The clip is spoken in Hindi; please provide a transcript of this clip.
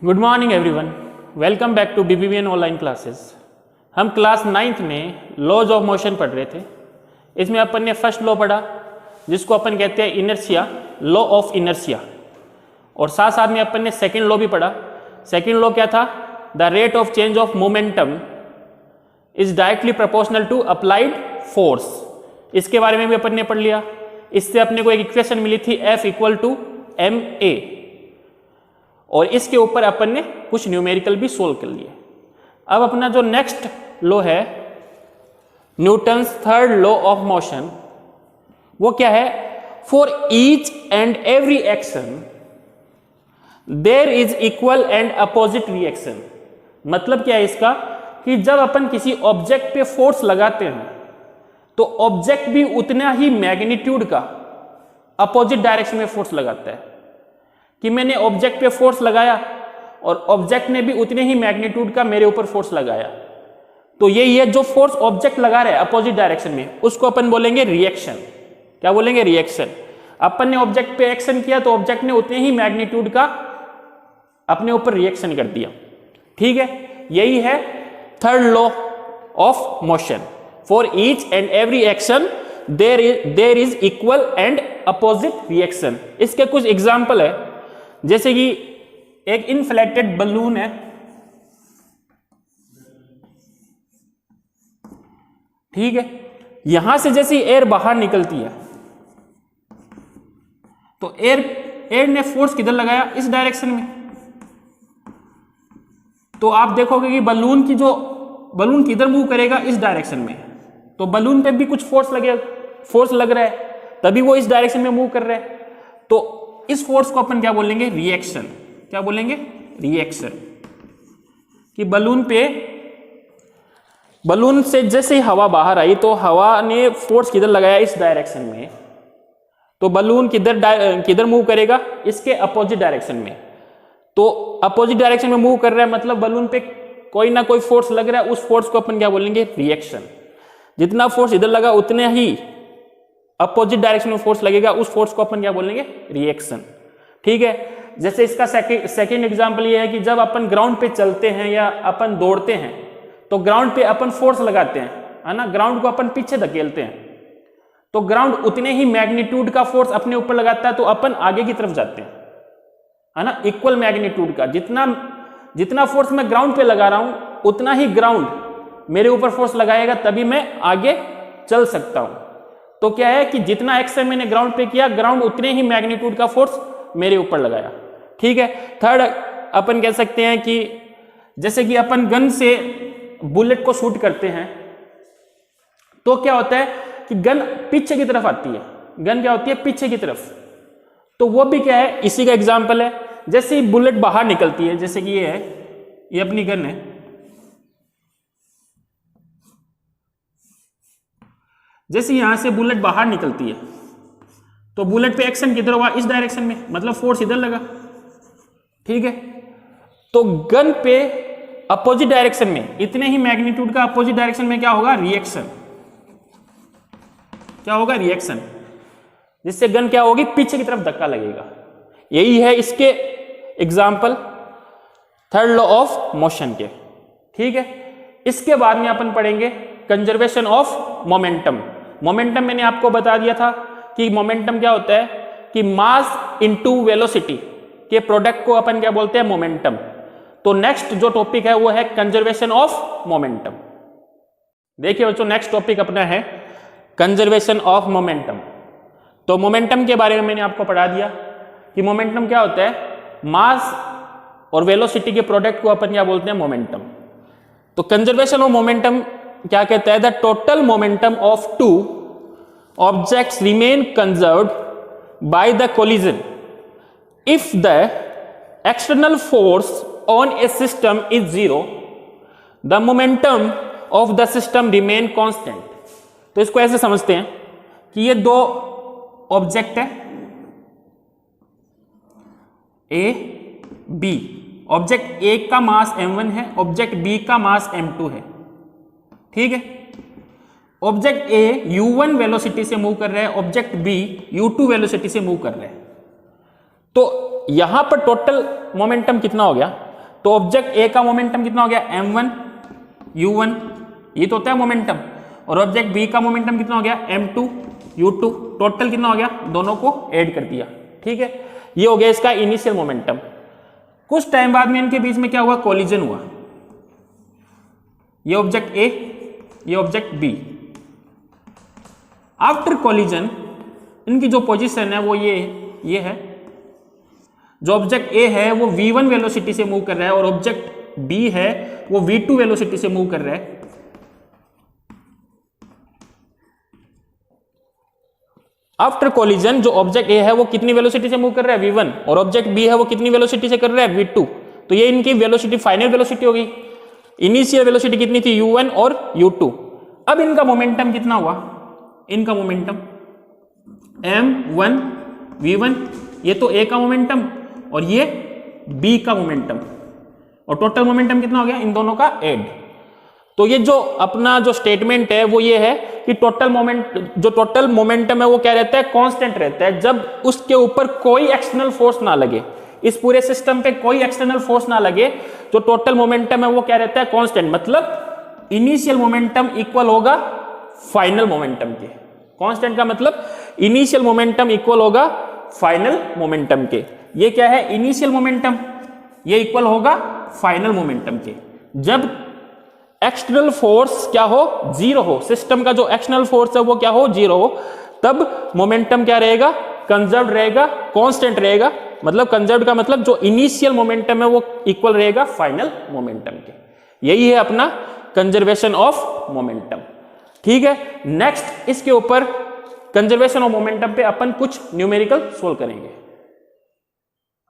Good morning everyone, welcome back to BBVN online classes. हम क्लास 9th में लॉज ऑफ मोशन पढ़ रहे थे। इसमें अपन ने फर्स्ट लॉ पढ़ा जिसको अपन कहते हैं इनर्शिया, लॉ ऑफ इनर्शिया, और साथ साथ में अपन ने सेकेंड लॉ भी पढ़ा। सेकेंड लॉ क्या था? The rate of change of momentum is directly proportional to applied force. इसके बारे में भी अपन ने पढ़ लिया। इससे अपने को एक इक्वेशन मिली थी F इक्वल टू ma, और इसके ऊपर अपन ने कुछ न्यूमेरिकल भी सोल्व कर लिए। अब अपना जो नेक्स्ट लॉ है Newton's third law of motion, वो क्या है? For each and every action there is equal and opposite reaction. मतलब क्या है इसका कि जब अपन किसी ऑब्जेक्ट पे फोर्स लगाते हैं तो ऑब्जेक्ट भी उतना ही मैग्नीट्यूड का अपोजिट डायरेक्शन में फोर्स लगाता है। कि मैंने ऑब्जेक्ट पे फोर्स लगाया और ऑब्जेक्ट ने भी उतने ही मैग्नीट्यूड का मेरे ऊपर फोर्स लगाया, तो ये जो फोर्स ऑब्जेक्ट लगा रहा है अपोजिट डायरेक्शन में, उसको अपन बोलेंगे रिएक्शन। क्या बोलेंगे? रिएक्शन। अपन ने ऑब्जेक्ट पे एक्शन किया तो ऑब्जेक्ट ने उतने ही मैग्नीट्यूड का अपने ऊपर रिएक्शन कर दिया। ठीक है, यही है third law of motion. For each and every action there is equal and opposite reaction. इसके कुछ एग्जाम्पल है, जैसे कि एक इनफ्लेटेड बलून है, ठीक है, यहां से जैसे एयर बाहर निकलती है तो एयर ने फोर्स किधर लगाया? इस डायरेक्शन में। तो आप देखोगे कि बलून किधर मूव करेगा? इस डायरेक्शन में। तो बलून पे भी कुछ फोर्स लग रहा है, तभी वो इस डायरेक्शन में मूव कर रहा है। तो इस फोर्स को अपन क्या बोलेंगे? रिएक्शन। क्या बोलेंगे? रिएक्शन। कि बलून से जैसे ही हवा बाहर आई तो हवा ने फोर्स किधर लगाया? इस डायरेक्शन में। तो बलून किधर मूव करेगा? इसके अपोजिट डायरेक्शन में। तो अपोजिट डायरेक्शन में मूव कर रहा है, मतलब बलून पे कोई ना कोई फोर्स लग रहा है। उस फोर्स को अपन क्या बोलेंगे? रिएक्शन। जितना फोर्स इधर लगा उतने ही अपोजिट डायरेक्शन में फोर्स लगेगा, उस फोर्स को अपन क्या बोलेंगे? रिएक्शन। ठीक है, जैसे इसका सेकेंड एग्जांपल ये है कि जब अपन ग्राउंड पे चलते हैं या अपन दौड़ते हैं तो ग्राउंड पे अपन फोर्स लगाते हैं, है ना, ग्राउंड को अपन पीछे धकेलते हैं, तो ग्राउंड उतने ही मैग्नीट्यूड का फोर्स अपने ऊपर लगाता है, तो अपन आगे की तरफ जाते हैं, है ना, इक्वल मैग्नीट्यूड का। जितना फोर्स मैं ग्राउंड पे लगा रहा हूं उतना ही ग्राउंड मेरे ऊपर फोर्स लगाएगा, तभी मैं आगे चल सकता हूं। तो क्या है कि जितना एक्शन मैंने ग्राउंड पे किया, ग्राउंड उतने ही मैग्नीट्यूड का फोर्स मेरे ऊपर लगाया। ठीक है। थर्ड अपन कह सकते हैं कि जैसे कि अपन गन से बुलेट को शूट करते हैं तो क्या होता है कि गन पीछे की तरफ आती है। गन क्या होती है? पीछे की तरफ। तो वो भी क्या है? इसी का एग्जाम्पल है। जैसे ही बुलेट बाहर निकलती है, जैसे कि ये है, ये अपनी गन है, जैसे यहां से बुलेट बाहर निकलती है तो बुलेट पे एक्शन किधर हुआ? इस डायरेक्शन में, मतलब फोर्स इधर लगा। ठीक है, तो गन पे अपोजिट डायरेक्शन में इतने ही मैग्नीट्यूड का अपोजिट डायरेक्शन में क्या होगा? रिएक्शन। क्या होगा? रिएक्शन। जिससे गन क्या होगी? पीछे की तरफ धक्का लगेगा। यही है इसके example third law of motion के। ठीक है, इसके बाद में अपन पढ़ेंगे कंजर्वेशन ऑफ मोमेंटम। मोमेंटम मैंने आपको बता दिया था कि मोमेंटम क्या होता है कि मास इनटू वेलोसिटी के प्रोडक्ट को अपन क्या बोलते हैं? मोमेंटम। तो नेक्स्ट जो टॉपिक है वो है कंजर्वेशन ऑफ मोमेंटम। देखिए बच्चों, नेक्स्ट टॉपिक अपना है कंजर्वेशन ऑफ मोमेंटम। तो मोमेंटम के बारे में मैंने आपको पढ़ा दिया कि मोमेंटम क्या होता है? मास और वेलोसिटी के प्रोडक्ट को अपन क्या बोलते हैं? मोमेंटम। तो कंजर्वेशन ऑफ मोमेंटम क्या कहता है? The total momentum of two objects remain conserved by the collision if the external force on a system is zero, the momentum of the system remain constant। तो इसको ऐसे समझते हैं कि ये दो ऑब्जेक्ट है A B। ऑब्जेक्ट A का मास m1 है, ऑब्जेक्ट B का मास m2 है। ठीक है, ऑब्जेक्ट A u1 वेलोसिटी से मूव कर रहा है, ऑब्जेक्ट B u2 वेलोसिटी से मूव कर रहा है। तो यहां पर टोटल मोमेंटम कितना हो गया? तो ऑब्जेक्ट ए का मोमेंटम कितना हो गया m1 u1, ये तो होता है मोमेंटम, और ऑब्जेक्ट बी का मोमेंटम कितना हो गया m2 u2, टोटल कितना हो गया, दोनों को ऐड कर दिया। ठीक है, ये हो गया इसका इनिशियल मोमेंटम। कुछ टाइम बाद में इनके बीच में क्या हुआ, कोलिजन हुआ, ये ऑब्जेक्ट ए, ये ऑब्जेक्ट बी। आफ्टर कोलिजन इनकी जो पोजीशन है वो ये है, जो ऑब्जेक्ट ए है वो v1 वेलोसिटी से मूव कर रहा है और ऑब्जेक्ट बी है वो v2 वेलोसिटी से मूव कर रहा है। आफ्टर कोलिजन जो ऑब्जेक्ट ए है वो कितनी वेलोसिटी से मूव कर रहा है, v1, और ऑब्जेक्ट बी है वो कितनी वेलोसिटी से कर रहा है, v2। तो ये इनकी वेलोसिटी, फाइनल वेलोसिटी हो गई। इनिशियल वेलोसिटी कितनी थी, u1 और u2। अब इनका मोमेंटम कितना हुआ, इनका मोमेंटम m1 v1, ये तो a का मोमेंटम और ये b का मोमेंटम, और टोटल मोमेंटम कितना हो गया, इन दोनों का ऐड। तो ये जो अपना जो स्टेटमेंट है वो ये है कि टोटल मोमेंटम है वो क्या रहता है, कांस्टेंट रहता है, जब उसके ऊपर कोई एक्सटर्नल फोर्स ना लगे, इस पूरे सिस्टम पे कोई एक्सटर्नल फोर्स ना लगे, तो टोटल मोमेंटम है वो क्या रहता है, कांस्टेंट। मतलब इनिशियल मोमेंटम इक्वल होगा फाइनल मोमेंटम के। कांस्टेंट का मतलब इनिशियल मोमेंटम इक्वल होगा फाइनल मोमेंटम के। ये क्या है, इनिशियल मोमेंटम, ये इक्वल होगा फाइनल मोमेंटम के। जब एक्सटर्नल फोर्स क्या हो, जीरो हो, सिस्टम का जो एक्सटर्नल फोर्स है वो क्या हो, जीरो हो, तब मोमेंटम क्या रहेगा, कंजर्व रहेगा, कांस्टेंट रहेगा। मतलब कंजर्व का मतलब जो इनिशियल मोमेंटम है वो इक्वल रहेगा फाइनल मोमेंटम के। यही है अपना कंजर्वेशन ऑफ मोमेंटम। ठीक है, नेक्स्ट इसके ऊपर कंजर्वेशन ऑफ मोमेंटम पे अपन कुछ न्यूमेरिकल सोल्व करेंगे।